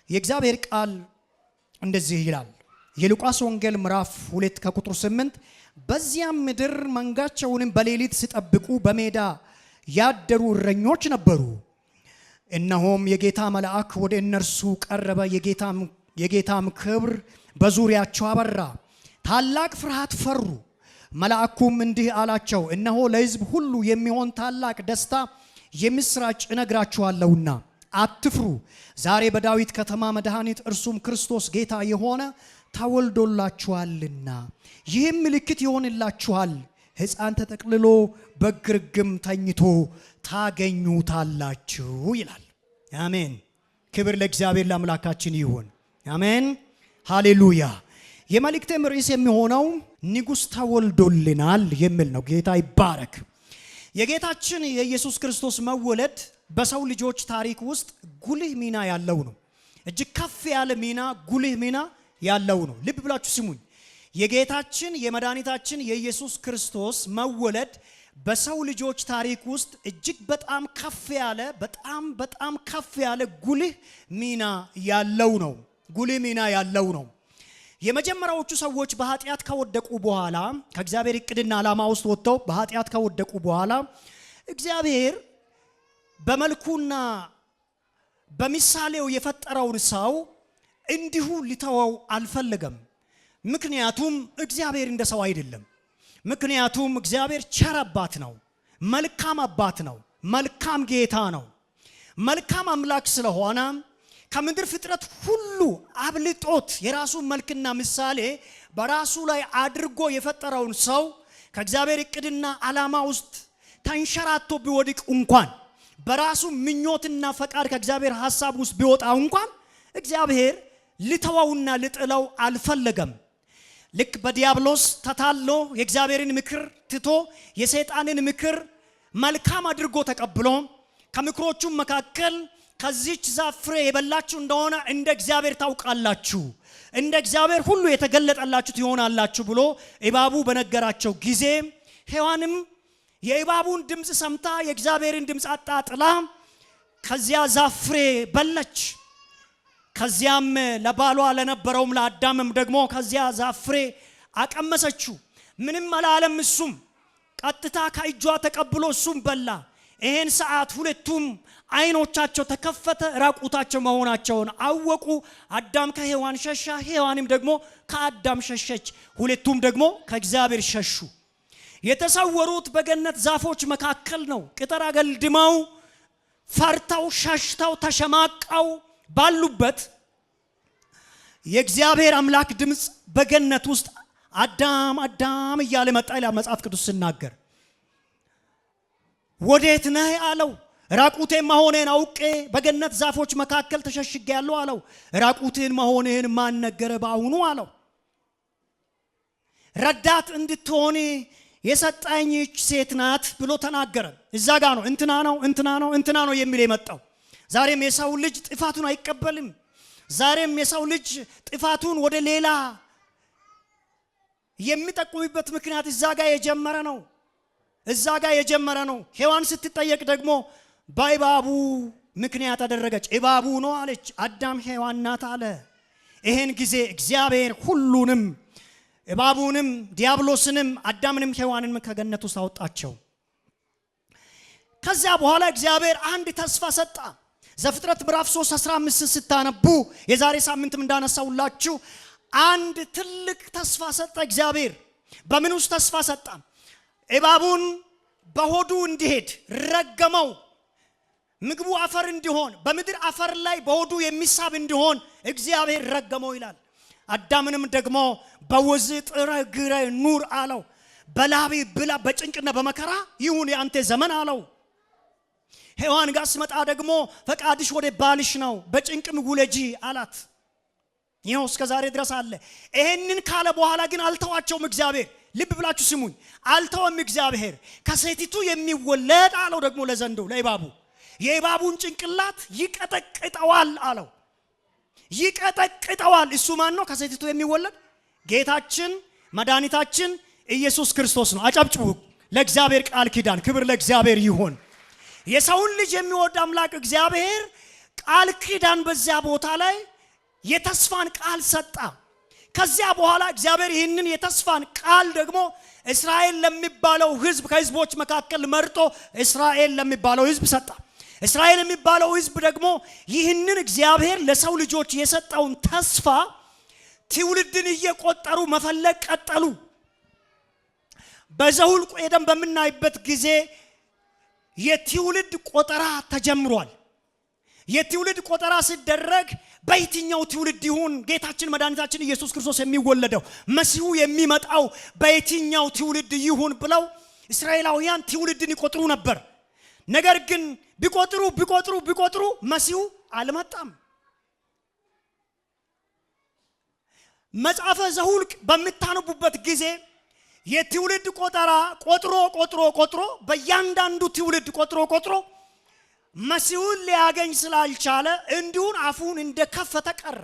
የእግዚአብሔር ቃል እንደዚህ ይላል። የሉቃስ ወንጌል ምዕራፍ 2 ከቁጥር 8 በዚያም ምድር መንጋቸውንም በሌሊት ሲጠብቁ በሜዳ ያደሩ እረኞች ነበሩ። እነሆም የጌታ መልአክ ወደ እነርሱ ቀረበ፣ የጌታም ክብር በዙሪያቸው አበራ፣ ታላቅ ፍርሃት ፈሩ። መልአኩም እንዲህ አላቸው፣ እነሆ ለሕዝብ ሁሉ የሚሆን ታላቅ ደስታ የምስራች እነግራችኋለሁና አትፍሩ። ዛሬ በዳዊት ከተማ መድኃኒት እርሱም ክርስቶስ ጌታ የሆነ ተወልዶላችኋልና። ይህም ምልክት ይሆንላችኋል፣ ሕፃን ተጠቅልሎ በግርግም ተኝቶ ታገኙታላችሁ ይላል። አሜን። ክብር ለእግዚአብሔር ለአምላካችን ይሁን። አሜን ሃሌሉያ። የመልእክቴም ርዕስ የሚሆነው ንጉሥ ተወልዶልናል የሚል ነው። ጌታ ይባረክ። የጌታችን የኢየሱስ ክርስቶስ መወለድ በሰው ልጆች ታሪክ ውስጥ ጉልህ ሚና ያለው ነው። እጅግ ከፍ ያለ ሚና፣ ጉልህ ሚና ያለው ነው። ልብ ብላችሁ ስሙኝ። የጌታችን የመድኃኒታችን የኢየሱስ ክርስቶስ መወለድ በሰው ልጆች ታሪክ ውስጥ እጅግ በጣም ከፍ ያለ ጉልህ ሚና ያለው ነው። ጉልህ ሚና ያለው ነው። የመጀመሪያዎቹ ሰዎች በኃጢአት ከወደቁ በኋላ ከእግዚአብሔር እቅድና ዓላማ ውስጥ ወጥተው በኃጢአት ከወደቁ በኋላ እግዚአብሔር በመልኩና በምሳሌው የፈጠረውን ሰው እንዲሁ ሊተወው አልፈለገም። ምክንያቱም እግዚአብሔር እንደ ሰው አይደለም። ምክንያቱም እግዚአብሔር ቸር አባት ነው፣ መልካም አባት ነው፣ መልካም ጌታ ነው። መልካም አምላክ ስለሆነ ከምድር ፍጥረት ሁሉ አብልጦት የራሱን መልክና ምሳሌ በራሱ ላይ አድርጎ የፈጠረውን ሰው ከእግዚአብሔር እቅድና ዓላማ ውስጥ ተንሸራቶ ቢወድቅ እንኳን በራሱ ምኞትና ፈቃድ ከእግዚአብሔር ሐሳብ ውስጥ ቢወጣ እንኳን እግዚአብሔር ልተወውና ልጥለው አልፈለገም። ልክ በዲያብሎስ ተታሎ የእግዚአብሔርን ምክር ትቶ የሰይጣንን ምክር መልካም አድርጎ ተቀብሎ ከምክሮቹም መካከል ከዚች ዛፍ ፍሬ የበላችሁ እንደሆነ እንደ እግዚአብሔር ታውቃላችሁ፣ እንደ እግዚአብሔር ሁሉ የተገለጠላችሁ ትሆናላችሁ ብሎ እባቡ በነገራቸው ጊዜ ሔዋንም የእባቡን ድምፅ ሰምታ የእግዚአብሔርን ድምፅ አጣጥላ ከዚያ ዛፍ ፍሬ በለች። ከዚያም ለባሏ ለነበረውም ለአዳምም ደግሞ ከዚያ ዛፍ ፍሬ አቀመሰችው። ምንም አላለም። እሱም ቀጥታ ከእጇ ተቀብሎ እሱም በላ። ይሄን ሰዓት ሁለቱም አይኖቻቸው ተከፈተ፣ ራቁታቸው መሆናቸውን አወቁ። አዳም ከሔዋን ሸሻ፣ ሔዋንም ደግሞ ከአዳም ሸሸች። ሁለቱም ደግሞ ከእግዚአብሔር ሸሹ። የተሰወሩት በገነት ዛፎች መካከል ነው። ቅጠል አገልድመው ፈርተው ሸሽተው ተሸማቀው ባሉበት የእግዚአብሔር አምላክ ድምፅ በገነት ውስጥ አዳም አዳም እያለ መጣ ይላል መጽሐፍ ቅዱስ ሲናገር። ወዴት ነህ አለው። ራቁቴን መሆኔን አውቄ በገነት ዛፎች መካከል ተሸሽጌያለሁ አለው። ራቁቴን መሆኔን ማን ነገረ በአሁኑ አለው። ረዳት እንድትሆን የሰጠኝ ሴት ናት ብሎ ተናገረ። እዛ ጋ ነው እንትና ነው የሚል የመጣው። ዛሬም የሰው ልጅ ጥፋቱን አይቀበልም። ዛሬም የሰው ልጅ ጥፋቱን ወደ ሌላ የሚጠቁምበት ምክንያት እዛ ጋ የጀመረ ነው። ሔዋን ስትጠየቅ ደግሞ በእባቡ ምክንያት አደረገች። እባቡ ነው አለች። አዳም ሔዋን ናት አለ። ይሄን ጊዜ እግዚአብሔር ሁሉንም እባቡንም ዲያብሎስንም አዳምንም ሔዋንንም ከገነት ውስጥ አወጣቸው። ከዚያ በኋላ እግዚአብሔር አንድ ተስፋ ሰጣ። ዘፍጥረት ምዕራፍ 3:15 ስታነቡ የዛሬ ሳምንትም እንዳነሳውላችሁ አንድ ትልቅ ተስፋ ሰጠ እግዚአብሔር። በምን ውስጥ ተስፋ ሰጣ? እባቡን በሆዱ እንዲሄድ ረገመው። ምግቡ አፈር እንዲሆን በምድር አፈር ላይ በሆዱ የሚሳብ እንዲሆን እግዚአብሔር ረገመው ይላል። አዳምንም ደግሞ በወዝ ጥረ ግረ ኑር አለው። በላቤ ብላ በጭንቅና በመከራ ይሁን የአንተ ዘመን አለው። ሔዋን ጋር ሲመጣ ደግሞ ፈቃድሽ ወደ ባልሽ ነው፣ በጭንቅም ውለጂ አላት። ይኸው እስከ ዛሬ ድረስ አለ። ይሄንን ካለ በኋላ ግን አልተዋቸውም እግዚአብሔር። ልብ ብላችሁ ስሙኝ። አልተወም እግዚአብሔር። ከሴቲቱ የሚወለድ አለው ደግሞ ለዘንዶ ለእባቡ የእባቡን ጭንቅላት ይቀጠቅጠዋል አለው። ይቀጠቅጠዋል። እሱ ማን ነው? ከሴቲቱ የሚወለድ ጌታችን መድኃኒታችን ኢየሱስ ክርስቶስ ነው። አጨብጭቡ ለእግዚአብሔር ቃል ኪዳን። ክብር ለእግዚአብሔር ይሁን። የሰውን ልጅ የሚወድ አምላክ እግዚአብሔር ቃል ኪዳን በዚያ ቦታ ላይ የተስፋን ቃል ሰጣ። ከዚያ በኋላ እግዚአብሔር ይህንን የተስፋን ቃል ደግሞ እስራኤል ለሚባለው ህዝብ ከህዝቦች መካከል መርጦ እስራኤል ለሚባለው ህዝብ ሰጣ። እስራኤል የሚባለው ህዝብ ደግሞ ይህንን እግዚአብሔር ለሰው ልጆች የሰጠውን ተስፋ ትውልድን እየቆጠሩ መፈለግ ቀጠሉ። በዘኍልቍ ሄደን በምናይበት ጊዜ የትውልድ ቆጠራ ተጀምሯል። የትውልድ ቆጠራ ሲደረግ በየትኛው ትውልድ ይሁን ጌታችን መድኃኒታችን ኢየሱስ ክርስቶስ የሚወለደው መሲሁ የሚመጣው በየትኛው ትውልድ ይሁን ብለው እስራኤላውያን ትውልድን ይቆጥሩ ነበር። ነገር ግን ቢቆጥሩ መሲሁ አልመጣም። መጽሐፈ ዘኍልቍ በምታነቡበት ጊዜ የትውልድ ቆጠራ ቆጥሮ በእያንዳንዱ ትውልድ ቆጥሮ መሲሁን ሊያገኝ ስላልቻለ እንዲሁን አፉን እንደከፈተ ቀረ።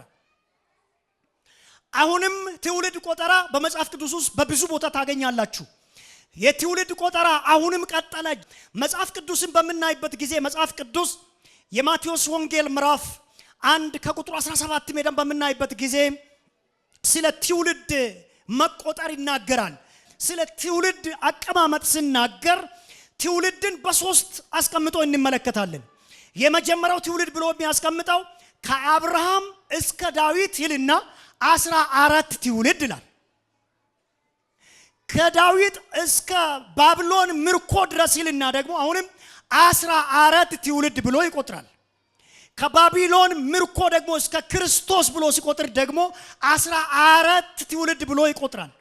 አሁንም ትውልድ ቆጠራ በመጽሐፍ ቅዱስ ውስጥ በብዙ ቦታ ታገኛላችሁ። የትውልድ ቆጠራ አሁንም ቀጠለ። መጽሐፍ ቅዱስን በምናይበት ጊዜ መጽሐፍ ቅዱስ የማቴዎስ ወንጌል ምዕራፍ 1 ከቁጥር 17 ሄደን በምናይበት ጊዜ ስለ ትውልድ መቆጠር ይናገራል። ስለ ትውልድ አቀማመጥ ሲናገር ትውልድን በሶስት አስቀምጦ እንመለከታለን። የመጀመሪያው ትውልድ ብሎ የሚያስቀምጠው ከአብርሃም እስከ ዳዊት ይልና 14 ትውልድ ይላል። ከዳዊት እስከ ባቢሎን ምርኮ ድረስ ይልና ደግሞ አሁንም 14 ትውልድ ብሎ ይቆጥራል። ከባቢሎን ምርኮ ደግሞ እስከ ክርስቶስ ብሎ ሲቆጥር ደግሞ 14 ትውልድ ብሎ ይቆጥራል።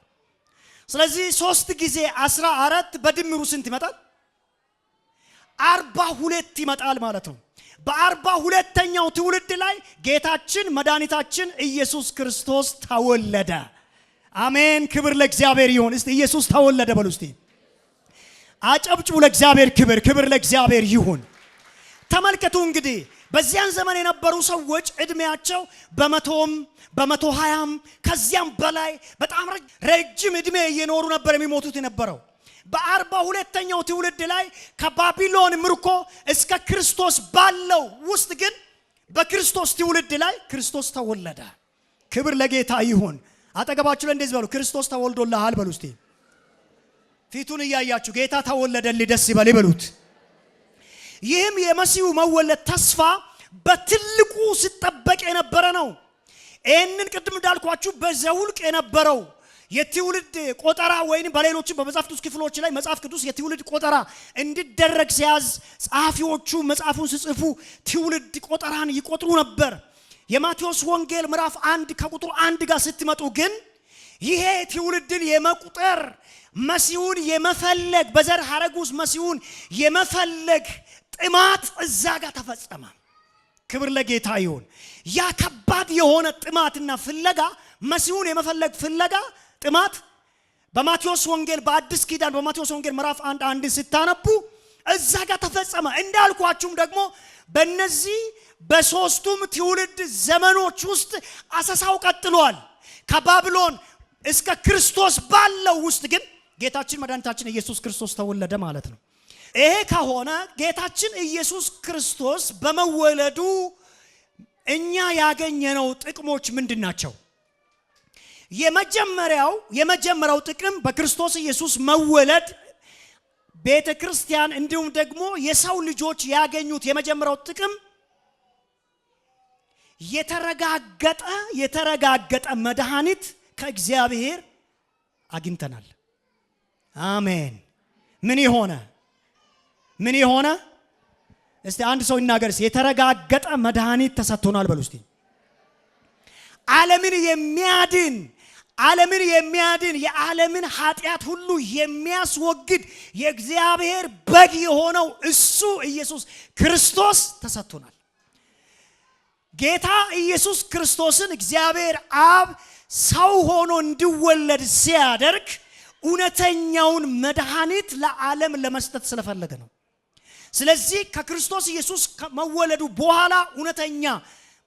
ስለዚህ 3 ጊዜ 14 በድምሩ ስንት ይመጣል? 42 ይመጣል ማለት ነው። በ42ኛው ትውልድ ላይ ጌታችን መድኃኒታችን ኢየሱስ ክርስቶስ ተወለደ። አሜን፣ ክብር ለእግዚአብሔር ይሁን። እስቲ ኢየሱስ ተወለደ በሉ እስቲ። አጨብጭቡ ለእግዚአብሔር ክብር ለእግዚአብሔር ይሁን። ተመልከቱ እንግዲህ በዚያን ዘመን የነበሩ ሰዎች እድሜያቸው በ120 ከዚያም በላይ በጣም ረጅም እድሜ እየኖሩ ነበር የሚሞቱት የነበረው። በ42ኛው ትውልድ ላይ ከባቢሎን ምርኮ እስከ ክርስቶስ ባለው ውስጥ ግን በክርስቶስ ትውልድ ላይ ክርስቶስ ተወለደ። ክብር ለጌታ ይሁን። አጠገባችሁ ላይ እንደዚህ በሉ፣ ክርስቶስ ተወልዶልሃል በሉ እስቲ። ፊቱን እያያችሁ ጌታ ተወለደልኝ ደስ ይበል ይበሉት። ይህም የመሲሁ መወለድ ተስፋ በትልቁ ሲጠበቅ የነበረ ነው። ይህንን ቅድም እንዳልኳችሁ በዘኍልቍ የነበረው የትውልድ ቆጠራ ወይም በሌሎችም በመጽሐፍ ቅዱስ ክፍሎች ላይ መጽሐፍ ቅዱስ የትውልድ ቆጠራ እንዲደረግ ሲያዝ ጸሐፊዎቹ መጽሐፉን ሲጽፉ ትውልድ ቆጠራን ይቆጥሩ ነበር። የማቴዎስ ወንጌል ምዕራፍ 1 ከቁጥር 1 ጋር ስትመጡ ግን ይሄ ትውልድን የመቁጠር መሲሁን የመፈለግ በዘር ሐረግ ውስጥ መሲሁን የመፈለግ ጥማት እዛ ጋር ተፈጸመ። ክብር ለጌታ ይሁን። ያ ከባድ የሆነ ጥማትና ፍለጋ መሲሁን የመፈለግ ፍለጋ ጥማት በማቴዎስ ወንጌል በአዲስ ኪዳን በማቴዎስ ወንጌል ምዕራፍ 1 ስታነቡ እዛ ጋር ተፈጸመ። እንዳልኳችሁም ደግሞ በእነዚህ በሶስቱም ትውልድ ዘመኖች ውስጥ አሰሳው ቀጥሏል። ከባቢሎን እስከ ክርስቶስ ባለው ውስጥ ግን ጌታችን መድኃኒታችን ኢየሱስ ክርስቶስ ተወለደ ማለት ነው። ይሄ ከሆነ ጌታችን ኢየሱስ ክርስቶስ በመወለዱ እኛ ያገኘነው ጥቅሞች ምንድናቸው? የመጀመሪያው ጥቅም በክርስቶስ ኢየሱስ መወለድ ቤተ ክርስቲያን እንዲሁም ደግሞ የሰው ልጆች ያገኙት የመጀመሪያው ጥቅም የተረጋገጠ መድኃኒት ከእግዚአብሔር አግኝተናል። አሜን። ምን የሆነ እስቲ አንድ ሰው ይናገር። የተረጋገጠ መድኃኒት ተሰጥቶናል በሉ እስቲ። ዓለምን የሚያድን የዓለምን ኃጢአት ሁሉ የሚያስወግድ የእግዚአብሔር በግ የሆነው እሱ ኢየሱስ ክርስቶስ ተሰጥቶናል። ጌታ ኢየሱስ ክርስቶስን እግዚአብሔር አብ ሰው ሆኖ እንዲወለድ ሲያደርግ እውነተኛውን መድኃኒት ለዓለም ለመስጠት ስለፈለገ ነው። ስለዚህ ከክርስቶስ ኢየሱስ ከመወለዱ በኋላ እውነተኛ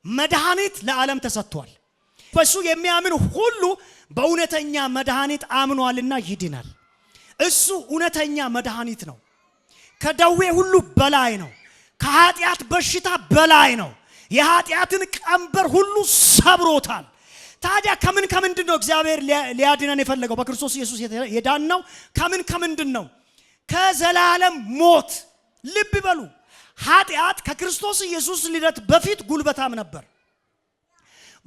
መድኃኒት ለዓለም ተሰጥቷል። በሱ የሚያምን ሁሉ በእውነተኛ መድኃኒት አምኗልና ይድናል። እሱ እውነተኛ መድኃኒት ነው። ከደዌ ሁሉ በላይ ነው። ከኃጢአት በሽታ በላይ ነው። የኃጢአትን ቀንበር ሁሉ ሰብሮታል። ታዲያ ከምንድነው እግዚአብሔር ሊያድነን የፈለገው? በክርስቶስ ኢየሱስ የዳነው ከምንድነው? ከዘላለም ሞት። ልብ በሉ፣ ኃጢአት ከክርስቶስ ኢየሱስ ልደት በፊት ጉልበታም ነበር።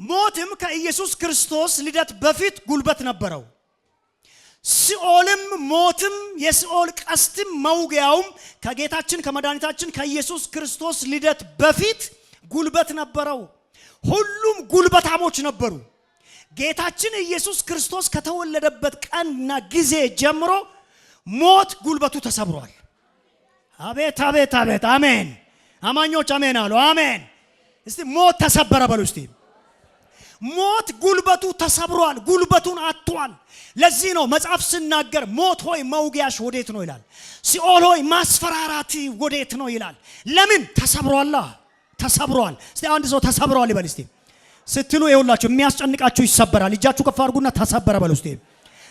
ሞትም ከኢየሱስ ክርስቶስ ልደት በፊት ጉልበት ነበረው። ሲኦልም ሞትም የሲኦል ቀስትም መውጊያውም ከጌታችን ከመድኃኒታችን ከኢየሱስ ክርስቶስ ልደት በፊት ጉልበት ነበረው። ሁሉም ጉልበታሞች ነበሩ። ጌታችን ኢየሱስ ክርስቶስ ከተወለደበት ቀንና ጊዜ ጀምሮ ሞት ጉልበቱ ተሰብሯል። አቤት አቤት አቤት! አሜን! አማኞች አሜን አሉ። አሜን! እስቲ ሞት ተሰበረ በሉ እስቲ። ሞት ጉልበቱ ተሰብሯል። ጉልበቱን አጥቷል። ለዚህ ነው መጽሐፍ ሲናገር ሞት ሆይ መውጊያሽ ወዴት ነው ይላል። ሲኦል ሆይ ማስፈራራት ወዴት ነው ይላል። ለምን? ተሰብሯል። ተሰብሯል። እስቲ አንድ ሰው ተሰብሯል ይበል እስቲ። ስትሉ ይኸውላችሁ የሚያስጨንቃችሁ ይሰበራል። እጃችሁ ከፍ አድርጉና ተሰበረ በሉ እስቲ።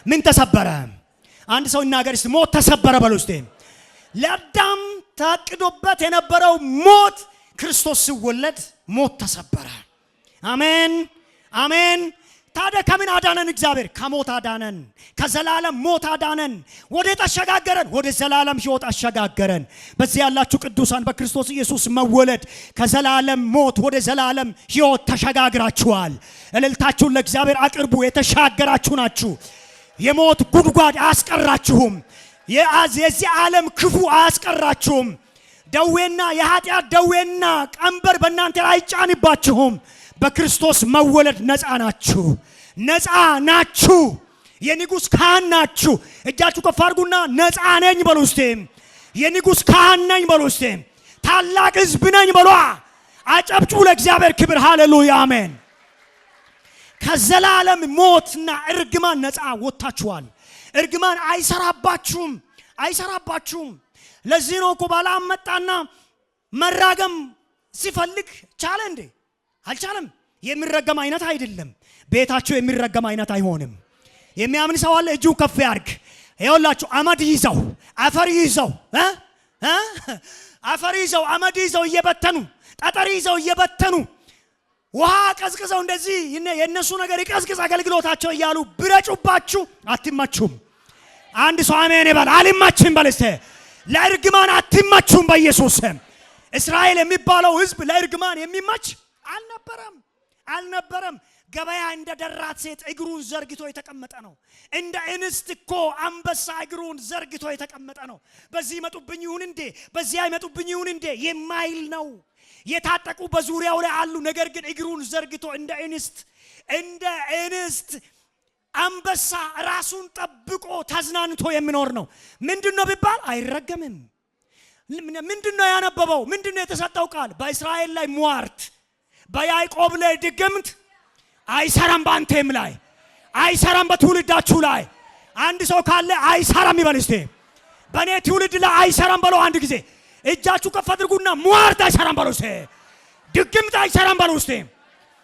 ምን ተሰበረ? አንድ ሰው ይናገር እስቲ። ሞት ተሰበረ በሉ እስቲ። ለአዳም ታቅዶበት የነበረው ሞት ክርስቶስ ሲወለድ ሞት ተሰበረ። አሜን አሜን። ታዲያ ከምን አዳነን እግዚአብሔር? ከሞት አዳነን። ከዘላለም ሞት አዳነን። ወደ ተሸጋገረን ወደ ዘላለም ሕይወት አሸጋገረን። በዚህ ያላችሁ ቅዱሳን በክርስቶስ ኢየሱስ መወለድ ከዘላለም ሞት ወደ ዘላለም ሕይወት ተሸጋግራችኋል። እልልታችሁን ለእግዚአብሔር አቅርቡ። የተሻገራችሁ ናችሁ። የሞት ጉድጓድ አያስቀራችሁም። የዚህ ዓለም ክፉ አያስቀራችሁም። ደዌና የኃጢአት ደዌና ቀንበር በእናንተ ላይ አይጫንባችሁም። በክርስቶስ መወለድ ነፃ ናችሁ። ነፃ ናችሁ። የንጉሥ ካህን ናችሁ። እጃችሁ ከፍ አድርጉና ነፃ ነኝ በሉ እስቲ። የንጉሥ ካህን ነኝ በሉ እስቲ። ታላቅ ሕዝብ ነኝ በሉ። አጨብጭቡ ለእግዚአብሔር ክብር። ሃሌሉያ አሜን። ከዘላለም ሞትና እርግማን ነፃ ወጥታችኋል። እርግማን አይሰራባችሁም፣ አይሰራባችሁም። ለዚህ ነው እኮ ባላም መጣና መራገም ሲፈልግ ቻለ እንዴ? አልቻለም። የሚረገም አይነት አይደለም። ቤታችሁ የሚረገም አይነት አይሆንም። የሚያምን ሰው አለ? እጁ ከፍ ያርግ። ይኸውላችሁ አመድ ይዘው አፈር ይዘው አፈር ይዘው አመድ ይዘው እየበተኑ ጠጠር ይዘው እየበተኑ ውሃ ቀዝቅዘው እንደዚህ የነሱ ነገር ይቀዝቅዝ አገልግሎታቸው እያሉ ብረጩባችሁ አትመቹም። አንድ ሰው አሜን ይበል። አልመችም በል እስቲ። ለእርግማን አትመቹም በኢየሱስ ስም። እስራኤል የሚባለው ሕዝብ ለእርግማን የሚመች አልነበረም። ገበያ እንደ ደራት ሴት እግሩን ዘርግቶ የተቀመጠ ነው። እንደ እንስት እኮ አንበሳ እግሩን ዘርግቶ የተቀመጠ ነው። በዚህ ይመጡብኝ ይሁን እንዴ፣ በዚህ አይመጡብኝ ይሁን እንዴ የማይል ነው። የታጠቁ በዙሪያው ላይ አሉ። ነገር ግን እግሩን ዘርግቶ እንደ እንስት አንበሳ ራሱን ጠብቆ ተዝናንቶ የሚኖር ነው። ምንድነው ቢባል አይረገምም። ምንድነው ያነበበው? ምንድነው የተሰጠው ቃል? በእስራኤል ላይ ሟርት፣ በያዕቆብ ላይ ድግምት አይሰራም። በአንተም ላይ አይሰራም። በትውልዳችሁ ላይ አንድ ሰው ካለ አይሰራም ይበል እስቲ። በእኔ ትውልድ ላይ አይሰራም በለው አንድ ጊዜ። እጃችሁ ከፍ አድርጉና ሟርት አይሰራም በለው እስቲ። ድግምት አይሰራም በለው እስቲ።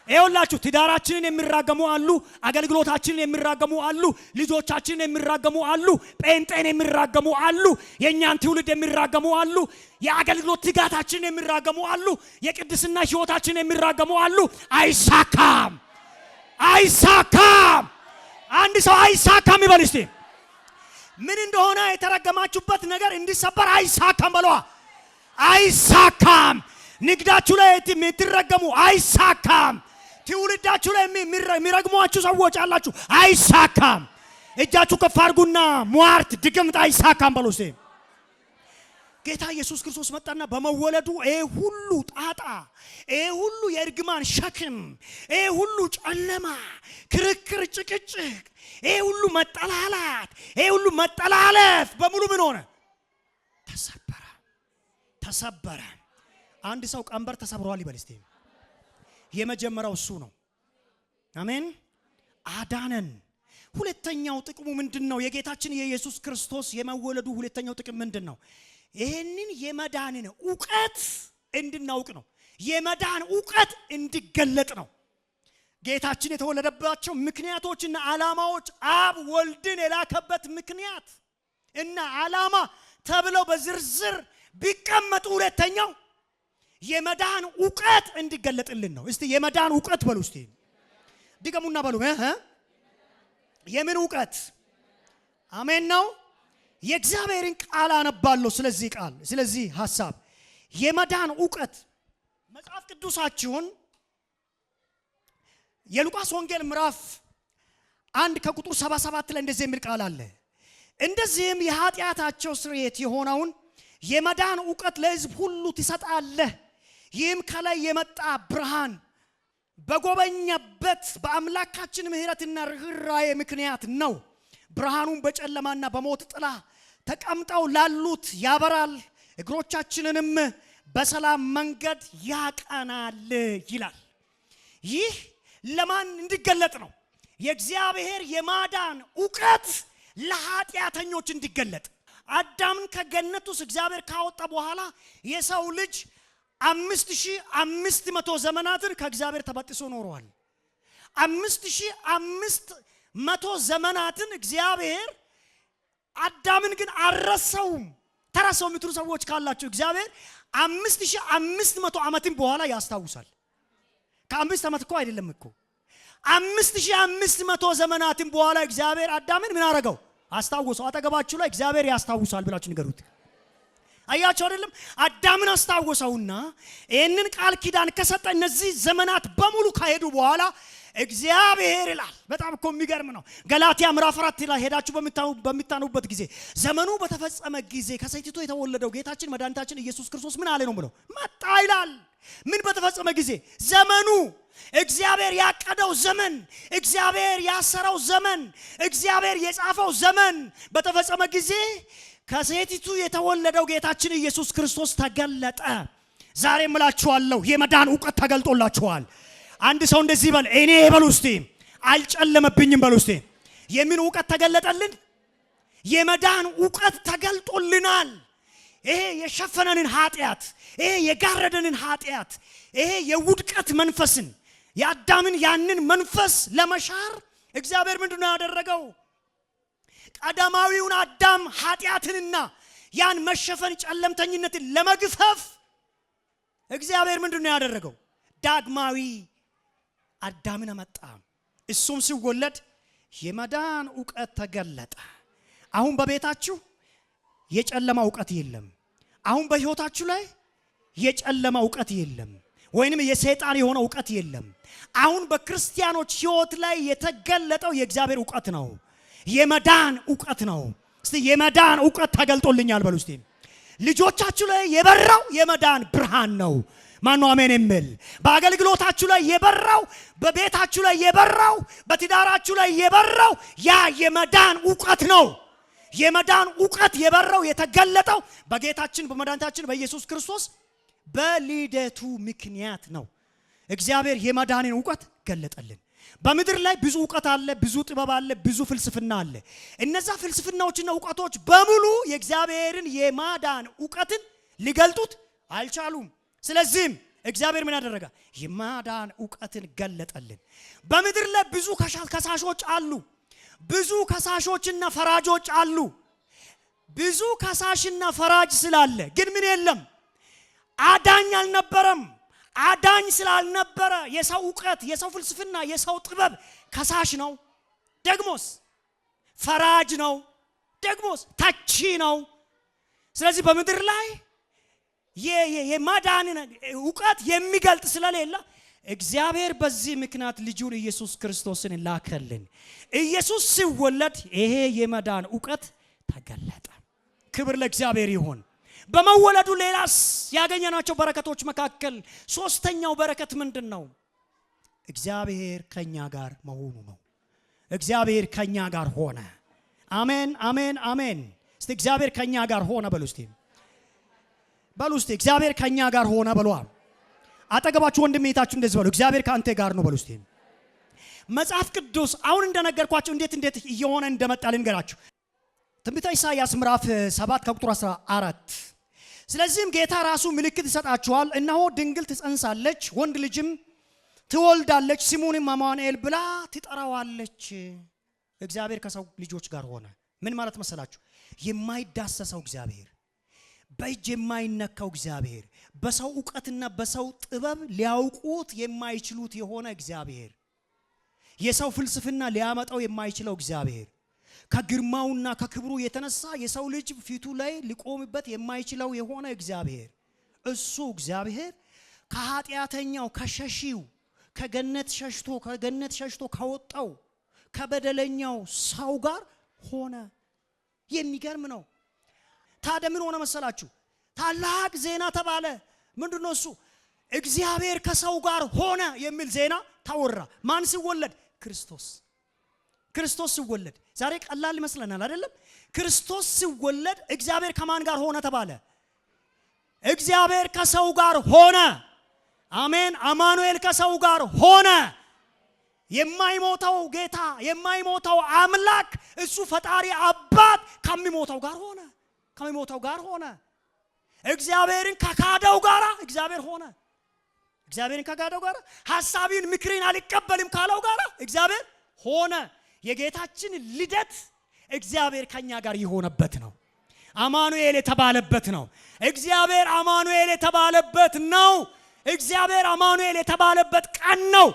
ይኸውላችሁ ትዳራችንን የሚራገሙ አሉ፣ አገልግሎታችንን የሚራገሙ አሉ፣ ልጆቻችንን የሚራገሙ አሉ፣ ጴንጤን የሚራገሙ አሉ፣ የእኛን ትውልድ የሚራገሙ አሉ፣ የአገልግሎት ትጋታችንን የሚራገሙ አሉ፣ የቅድስና ሕይወታችንን የሚራገሙ አሉ። አይሳካም፣ አይሳካም። አንድ ሰው አይሳካም ይበል እስቲ። ምን እንደሆነ የተረገማችሁበት ነገር እንዲሰበር አይሳካም በለዋ። አይሳካም። ንግዳችሁ ላይ የምትረገሙ አይሳካም። ትውልዳችሁ ላይ የሚረግሟችሁ ሰዎች አላችሁ፣ አይሳካም። እጃችሁ ከፍ አድርጉና ሟርት፣ ድግምት አይሳካም በሉ እስቲ። ጌታ ኢየሱስ ክርስቶስ መጣና በመወለዱ ይሄ ሁሉ ጣጣ፣ ይሄ ሁሉ የእርግማን ሸክም፣ ይሄ ሁሉ ጨለማ፣ ክርክር፣ ጭቅጭቅ፣ ይሄ ሁሉ መጠላላት፣ ይሄ ሁሉ መጠላለፍ በሙሉ ምን ሆነ? ተሰበረ፣ ተሰበረ። አንድ ሰው ቀንበር ተሰብሯል ይበል እስቲ። የመጀመሪያው እሱ ነው። አሜን። አዳነን። ሁለተኛው ጥቅሙ ምንድነው? የጌታችን የኢየሱስ ክርስቶስ የመወለዱ ሁለተኛው ጥቅም ምንድነው? ይሄንን የመዳንን ዕውቀት እንድናውቅ ነው። የመዳን ዕውቀት እንዲገለጥ ነው። ጌታችን የተወለደባቸው ምክንያቶችና ዓላማዎች አብ ወልድን የላከበት ምክንያት እና ዓላማ ተብለው በዝርዝር ቢቀመጡ ሁለተኛው የመዳን ዕውቀት እንዲገለጥልን ነው። እስቲ የመዳን ዕውቀት በሉ እስቲ ድገሙና በሉ የምን ዕውቀት? አሜን ነው። የእግዚአብሔርን ቃል አነባለሁ። ስለዚህ ሐሳብ የመዳን ዕውቀት መጽሐፍ ቅዱሳችሁን የሉቃስ ወንጌል ምዕራፍ 1 ከቁጥር 77 ላይ እንደዚህ የሚል ቃል አለ። እንደዚህም የኃጢአታቸው ስርየት የሆነውን የመዳን ዕውቀት ለሕዝብ ሁሉ ትሰጣለህ። ይህም ከላይ የመጣ ብርሃን በጎበኘበት በአምላካችን ምሕረትና ርኅራኄ ምክንያት ነው። ብርሃኑን በጨለማና በሞት ጥላ ተቀምጠው ላሉት ያበራል፣ እግሮቻችንንም በሰላም መንገድ ያቀናል ይላል። ይህ ለማን እንዲገለጥ ነው? የእግዚአብሔር የማዳን ዕውቀት ለኃጢአተኞች እንዲገለጥ። አዳምን ከገነት ውስጥ እግዚአብሔር ካወጣ በኋላ የሰው ልጅ 5500 ዘመናትን ከእግዚአብሔር ተበጥሶ ኖሯል። 5500 ዘመናትን እግዚአብሔር አዳምን ግን አልረሳውም። ተረሳው የምትሉ ሰዎች ካላችሁ እግዚአብሔር 5500 ዓመትን በኋላ ያስታውሳል። ከ5 ዓመት እኮ አይደለም እኮ 5500 ዘመናትን በኋላ እግዚአብሔር አዳምን ምን አረገው? አስታውሰው። አጠገባችሁ ላይ እግዚአብሔር ያስታውሳል ብላችሁ ንገሩት። አያችሁ አይደለም? አዳምን አስታወሰውና ይህንን ቃል ኪዳን ከሰጠ እነዚህ ዘመናት በሙሉ ከሄዱ በኋላ እግዚአብሔር ይላል። በጣም እኮ የሚገርም ነው። ገላትያ ምዕራፍ 4 ላይ ሄዳችሁ በሚታኑበት ጊዜ ዘመኑ በተፈጸመ ጊዜ ከሴቲቱ የተወለደው ጌታችን መድኃኒታችን ኢየሱስ ክርስቶስ ምን አለ ነው ብለው መጣ ይላል። ምን በተፈጸመ ጊዜ? ዘመኑ እግዚአብሔር ያቀደው ዘመን፣ እግዚአብሔር ያሰረው ዘመን፣ እግዚአብሔር የጻፈው ዘመን በተፈጸመ ጊዜ ከሴቲቱ የተወለደው ጌታችን ኢየሱስ ክርስቶስ ተገለጠ። ዛሬ እምላችኋለሁ የመዳን ዕውቀት ተገልጦላችኋል። አንድ ሰው እንደዚህ በል፣ እኔ በሉ እስቲ አልጨለመብኝም በሉ እስቲ። የምን ዕውቀት ተገለጠልን? የመዳን ዕውቀት ተገልጦልናል። ይሄ የሸፈነንን ኃጢአት፣ ይሄ የጋረደንን ኃጢአት፣ ይሄ የውድቀት መንፈስን የአዳምን ያንን መንፈስ ለመሻር እግዚአብሔር ምንድነው ያደረገው? ቀዳማዊውን አዳም ኃጢአትንና ያን መሸፈን ጨለምተኝነትን ለመግፈፍ እግዚአብሔር ምንድነው ያደረገው? ዳግማዊ አዳምን አመጣ። እሱም ሲወለድ የመዳን ዕውቀት ተገለጠ። አሁን በቤታችሁ የጨለማ ዕውቀት የለም። አሁን በሕይወታችሁ ላይ የጨለማ ዕውቀት የለም፣ ወይንም የሰይጣን የሆነ ዕውቀት የለም። አሁን በክርስቲያኖች ሕይወት ላይ የተገለጠው የእግዚአብሔር ዕውቀት ነው። የመዳን ዕውቀት ነው። እስቲ የመዳን ዕውቀት ተገልጦልኛል በሉ እስቲ። ልጆቻችሁ ላይ የበራው የመዳን ብርሃን ነው። ማነው አሜን የሚል? በአገልግሎታችሁ ላይ የበራው፣ በቤታችሁ ላይ የበራው፣ በትዳራችሁ ላይ የበራው ያ የመዳን ዕውቀት ነው። የመዳን ዕውቀት የበራው የተገለጠው በጌታችን በመድኃኒታችን በኢየሱስ ክርስቶስ በልደቱ ምክንያት ነው። እግዚአብሔር የመዳንን ዕውቀት ገለጠልን። በምድር ላይ ብዙ ዕውቀት አለ፣ ብዙ ጥበብ አለ፣ ብዙ ፍልስፍና አለ። እነዛ ፍልስፍናዎችና ዕውቀቶች በሙሉ የእግዚአብሔርን የማዳን ዕውቀትን ሊገልጡት አልቻሉም። ስለዚህም እግዚአብሔር ምን ያደረገ? የማዳን ዕውቀትን ገለጠልን። በምድር ላይ ብዙ ከሳሾች አሉ። ብዙ ከሳሾችና ፈራጆች አሉ። ብዙ ከሳሽና ፈራጅ ስላለ ግን ምን የለም? አዳኝ አልነበረም። አዳኝ ስላልነበረ የሰው ዕውቀት፣ የሰው ፍልስፍና፣ የሰው ጥበብ ከሳሽ ነው፣ ደግሞስ ፈራጅ ነው፣ ደግሞስ ተቺ ነው። ስለዚህ በምድር ላይ የማዳንን ዕውቀት የሚገልጥ ስለሌለ እግዚአብሔር በዚህ ምክንያት ልጁን ኢየሱስ ክርስቶስን ላከልን። ኢየሱስ ሲወለድ ይሄ የመዳን ዕውቀት ተገለጠ። ክብር ለእግዚአብሔር ይሁን። በመወለዱ ሌላስ ያገኘናቸው በረከቶች መካከል ሶስተኛው በረከት ምንድን ነው? እግዚአብሔር ከኛ ጋር መሆኑ ነው። እግዚአብሔር ከኛ ጋር ሆነ። አሜን አሜን አሜን። እስቲ እግዚአብሔር ከኛ ጋር ሆነ በሉ እስቲ። እግዚአብሔር ከኛ ጋር ሆነ በሉ። አጠገባችሁ ወንድሜታችሁ እንደዚህ በሉ፣ እግዚአብሔር ካንተ ጋር ነው በሉ እስቲ። መጽሐፍ ቅዱስ አሁን እንደነገርኳችሁ እንዴት እየሆነ እንደመጣ ልንገራችሁ። ትንቢተ ኢሳይያስ ምዕራፍ 7 ከቁጥር 14 ስለዚህም ጌታ ራሱ ምልክት ይሰጣችኋል፣ እነሆ ድንግል ትጸንሳለች፣ ወንድ ልጅም ትወልዳለች፣ ስሙንም አማኑኤል ብላ ትጠራዋለች። እግዚአብሔር ከሰው ልጆች ጋር ሆነ። ምን ማለት መሰላችሁ? የማይዳሰሰው እግዚአብሔር፣ በእጅ የማይነካው እግዚአብሔር፣ በሰው ዕውቀትና በሰው ጥበብ ሊያውቁት የማይችሉት የሆነ እግዚአብሔር፣ የሰው ፍልስፍና ሊያመጣው የማይችለው እግዚአብሔር፣ ከግርማውና ከክብሩ የተነሳ የሰው ልጅ ፊቱ ላይ ሊቆምበት የማይችለው የሆነ እግዚአብሔር፣ እሱ እግዚአብሔር ከኃጢአተኛው ከሸሺው ከገነት ሸሽቶ ከወጣው ከበደለኛው ሰው ጋር ሆነ። የሚገርም ነው። ታዲያ ምን ሆነ መሰላችሁ? ታላቅ ዜና ተባለ። ምንድነው እሱ? እግዚአብሔር ከሰው ጋር ሆነ የሚል ዜና ታወራ። ማን ሲወለድ? ክርስቶስ ሲወለድ። ዛሬ ቀላል ይመስለናል አይደለም? ክርስቶስ ሲወለድ እግዚአብሔር ከማን ጋር ሆነ ተባለ? እግዚአብሔር ከሰው ጋር ሆነ። አሜን። አማኑኤል ከሰው ጋር ሆነ። የማይሞተው ጌታ የማይሞተው አምላክ እሱ ፈጣሪ አባት ከሚሞተው ጋር ሆነ። እግዚአብሔርን ከካደው ጋር እግዚአብሔር ሆነ። እግዚአብሔርን ከካደው ጋር ሐሳቢን ምክሪን አልቀበልም ካለው ጋር እግዚአብሔር ሆነ። የጌታችን ልደት እግዚአብሔር ከኛ ጋር የሆነበት ነው። አማኑኤል የተባለበት ነው። እግዚአብሔር አማኑኤል የተባለበት ነው። እግዚአብሔር አማኑኤል የተባለበት ቀን ነው።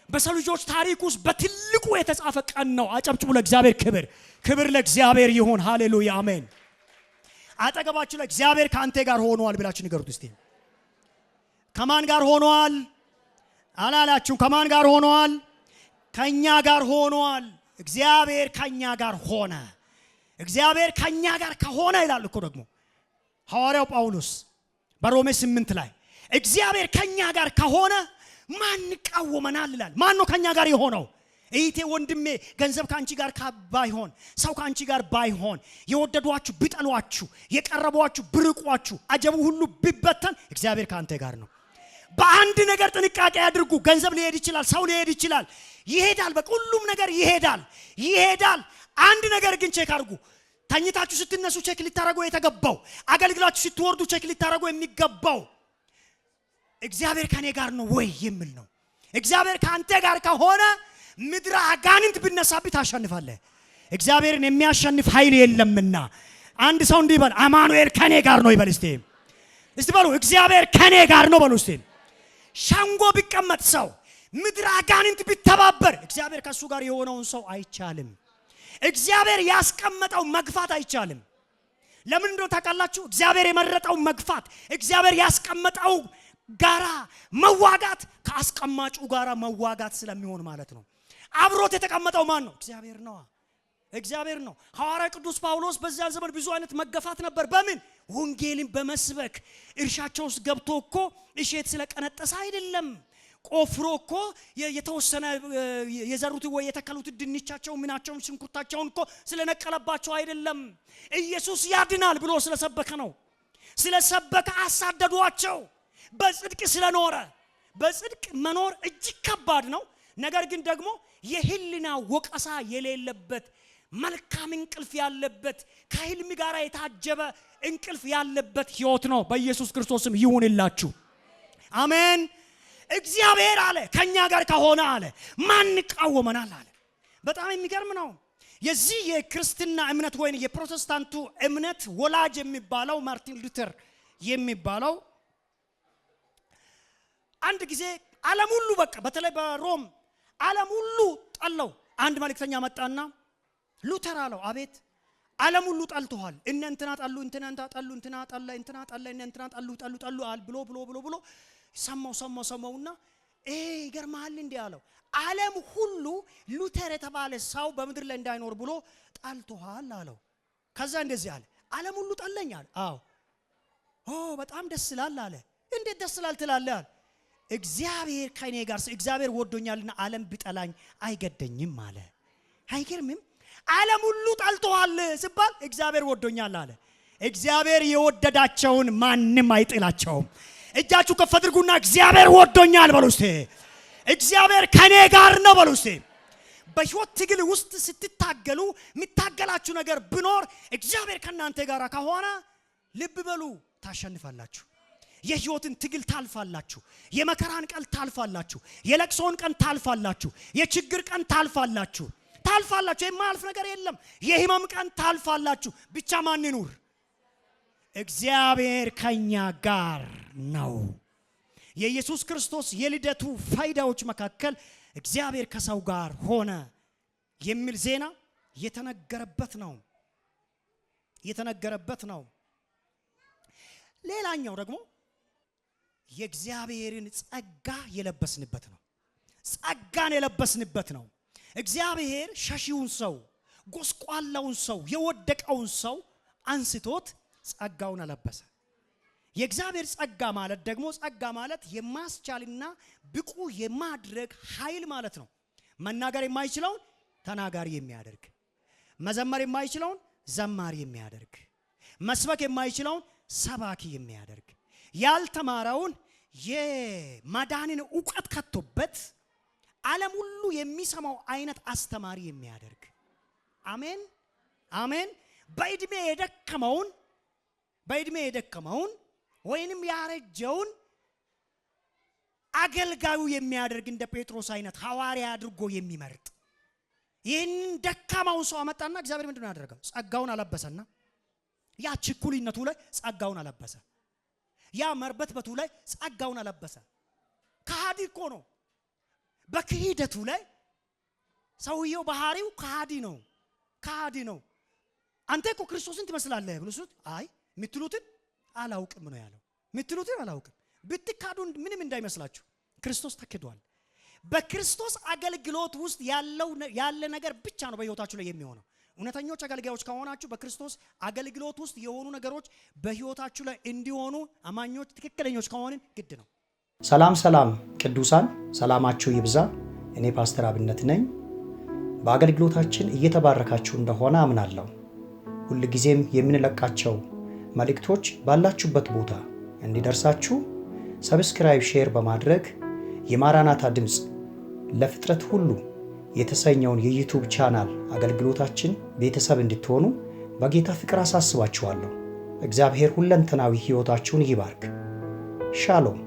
በሰው ልጆች ታሪክ ውስጥ በትልቁ የተጻፈ ቀን ነው። አጨብጭቡ ለእግዚአብሔር። ክብር ለእግዚአብሔር ይሁን። ሃሌሉያ አሜን። አጠገባችሁ ላይ እግዚአብሔር ካንተ ጋር ሆኗል ብላችሁ ንገሩት እስቲ። ከማን ጋር ሆኗል አላላችሁ? ከማን ጋር ሆኗል? ከኛ ጋር ሆኗል። እግዚአብሔር ከኛ ጋር ሆነ። እግዚአብሔር ከኛ ጋር ከሆነ ይላል እኮ ደግሞ ሐዋርያው ጳውሎስ በሮሜ 8 ላይ እግዚአብሔር ከኛ ጋር ከሆነ ማን ይቃወመናል ይላል። ማን ነው ከኛ ጋር የሆነው? እይቴ ወንድሜ፣ ገንዘብ ካንቺ ጋር ባይሆን፣ ሰው ካንቺ ጋር ባይሆን፣ የወደዷችሁ ቢጠሏችሁ፣ የቀረቧችሁ ብርቋችሁ፣ አጀቡ ሁሉ ቢበተን እግዚአብሔር ካንተ ጋር ነው። በአንድ ነገር ጥንቃቄ ያድርጉ። ገንዘብ ሊሄድ ይችላል፣ ሰው ሊሄድ ይችላል፣ ይሄዳል። በሁሉም ነገር ይሄዳል። አንድ ነገር ግን ቼክ አድርጉ። ተኝታችሁ ስትነሱ ቼክ ሊታረጉ የተገባው፣ አገልግላችሁ ስትወርዱ ቼክ ሊታረጉ የሚገባው እግዚአብሔር ከኔ ጋር ነው ወይ የሚል ነው። እግዚአብሔር ካንተ ጋር ከሆነ ምድር አጋንንት ቢነሳብህ ታሸንፋለህ። እግዚአብሔርን የሚያሸንፍ ኃይል የለምና። አንድ ሰው እንዲህ ይበል፣ አማኑኤል ከኔ ጋር ነው ይበል እስቲ በሉ። እግዚአብሔር ከኔ ጋር ነው በሉ እስቲ። ሸንጎ ቢቀመጥ ሰው፣ ምድር አጋንንት ቢተባበር እግዚአብሔር ከሱ ጋር የሆነውን ሰው አይቻልም። እግዚአብሔር ያስቀመጠው መግፋት አይቻልም። ለምን እንደው ታውቃላችሁ? እግዚአብሔር የመረጠው መግፋት፣ እግዚአብሔር ያስቀመጠው ጋራ መዋጋት ከአስቀማጩ ጋራ መዋጋት ስለሚሆን ማለት ነው። አብሮት የተቀመጠው ማን ነው? እግዚአብሔር ነው። ሐዋርያ ቅዱስ ጳውሎስ በዚያ ዘመን ብዙ አይነት መገፋት ነበር። በምን? ወንጌልን በመስበክ። እርሻቸው ውስጥ ገብቶ እኮ እሸት ስለቀነጠሰ አይደለም። ቆፍሮ እኮ የተወሰነ የዘሩት ወይ የተከሉት ድንቻቸው ምናቸው ሽንኩርታቸውን እኮ ስለነቀለባቸው አይደለም። ኢየሱስ ያድናል ብሎ ስለሰበከ ነው። ስለሰበከ አሳደዷቸው። በጽድቅ ስለኖረ። በጽድቅ መኖር እጅግ ከባድ ነው። ነገር ግን ደግሞ የህሊና ወቀሳ የሌለበት መልካም እንቅልፍ ያለበት ከህልም ጋር የታጀበ እንቅልፍ ያለበት ህይወት ነው። በኢየሱስ ክርስቶስም ይሁንላችሁ አሜን። እግዚአብሔር አለ ከኛ ጋር ከሆነ አለ ማን ይቃወመናል አለ። በጣም የሚገርም ነው። የዚህ የክርስትና እምነት ወይ የፕሮቴስታንቱ እምነት ወላጅ የሚባለው ማርቲን ሉተር የሚባለው አንድ ጊዜ ዓለም ሁሉ በቃ በተለይ በሮም ዓለም ሁሉ ጠላው። አንድ መልእክተኛ መጣና ሉተር አለው፣ አቤት ዓለም ሁሉ ጠልቷል። እንትና ጠሉ፣ እንትና ጠሉ፣ እንትና ጠላ፣ እንትና ጠላ፣ እንትና ጠሉ አል ብሎ ሰማውና ይገርማል እንዴ አለው። ዓለም ሁሉ ሉተር የተባለ ሰው በምድር ላይ እንዳይኖር ብሎ ጠልቷል አለው። ከዛ እንደዚህ አለ፣ ዓለም ሁሉ ጠለኛል። አዎ በጣም ደስ ይላል አለ። እንዴት ደስ ይላል ትላለህ አለ። እግዚአብሔር ከኔ ጋር እግዚአብሔር ወዶኛልና ዓለም ቢጠላኝ አይገደኝም አለ። አይገርምም? ዓለም ሁሉ ጠልቷል ሲባል እግዚአብሔር ወዶኛል አለ። እግዚአብሔር የወደዳቸውን ማንም አይጥላቸውም። እጃችሁ ከፍ አድርጉና እግዚአብሔር ወዶኛል በሉ እስቲ። እግዚአብሔር ከኔ ጋር ነው በሉ እስቲ። በህይወት ትግል ውስጥ ስትታገሉ የሚታገላችሁ ነገር ቢኖር እግዚአብሔር ከናንተ ጋር ከሆነ ልብ በሉ ታሸንፋላችሁ። የህይወትን ትግል ታልፋላችሁ። የመከራን ቀን ታልፋላችሁ። የለቅሶን ቀን ታልፋላችሁ። የችግር ቀን ታልፋላችሁ። የማያልፍ ነገር የለም። የህመም ቀን ታልፋላችሁ። ብቻ ማን ይኑር? እግዚአብሔር ከኛ ጋር ነው። የኢየሱስ ክርስቶስ የልደቱ ፋይዳዎች መካከል እግዚአብሔር ከሰው ጋር ሆነ የሚል ዜና የተነገረበት ነው። ሌላኛው ደግሞ የእግዚአብሔርን ጸጋ የለበስንበት ነው። ጸጋን የለበስንበት ነው። እግዚአብሔር ሸሺውን ሰው፣ ጎስቋላውን ሰው፣ የወደቀውን ሰው አንስቶት ጸጋውን አለበሰ። የእግዚአብሔር ጸጋ ማለት ደግሞ ጸጋ ማለት የማስቻልና ብቁ የማድረግ ኃይል ማለት ነው። መናገር የማይችለውን ተናጋሪ የሚያደርግ፣ መዘመር የማይችለውን ዘማሪ የሚያደርግ፣ መስበክ የማይችለውን ሰባኪ የሚያደርግ፣ ያልተማረውን የማዳንን ዕውቀት ከቶበት ዓለም ሁሉ የሚሰማው አይነት አስተማሪ የሚያደርግ። አሜን አሜን። በእድሜ የደከመውን ወይንም ያረጀውን አገልጋዩ የሚያደርግ እንደ ጴጥሮስ አይነት ሐዋርያ አድርጎ የሚመርጥ ይህንን ደካማውን ሰው አመጣና እግዚአብሔር ምንድን ነው ያደረገው? ጸጋውን አለበሰና ያ ችኩልነቱ ላይ ጸጋውን አለበሰ። ያ መርበትበቱ ላይ ጸጋውን አለበሰ። ከሃዲ እኮ ነው። በክህደቱ ላይ ሰውየው ባህሪው ከሃዲ ነው። አንተ እኮ ክርስቶስን ትመስላለህ ብሉት፣ አይ ምትሉትን አላውቅም ነው ያለው። ምትሉትን አላውቅም። ብትካዱ ምንም እንዳይመስላችሁ ክርስቶስ ተክዷል። በክርስቶስ አገልግሎት ውስጥ ያለ ነገር ብቻ ነው በህይወታችሁ ላይ የሚሆነው። እውነተኞች አገልጋዮች ከሆናችሁ በክርስቶስ አገልግሎት ውስጥ የሆኑ ነገሮች በህይወታችሁ ላይ እንዲሆኑ አማኞች ትክክለኞች ከሆንን ግድ ነው። ሰላም ቅዱሳን፣ ሰላማችሁ ይብዛ። እኔ ፓስተር አብነት ነኝ። በአገልግሎታችን እየተባረካችሁ እንደሆነ አምናለሁ። ሁልጊዜም የምንለቃቸው መልእክቶች ባላችሁበት ቦታ እንዲደርሳችሁ ሰብስክራይብ፣ ሼር በማድረግ የማራናታ ድምፅ ለፍጥረት ሁሉ የተሰኘውን የዩቲዩብ ቻናል አገልግሎታችን ቤተሰብ እንድትሆኑ በጌታ ፍቅር አሳስባችኋለሁ። እግዚአብሔር ሁለንተናዊ ህይወታችሁን ይባርክ። ሻሎም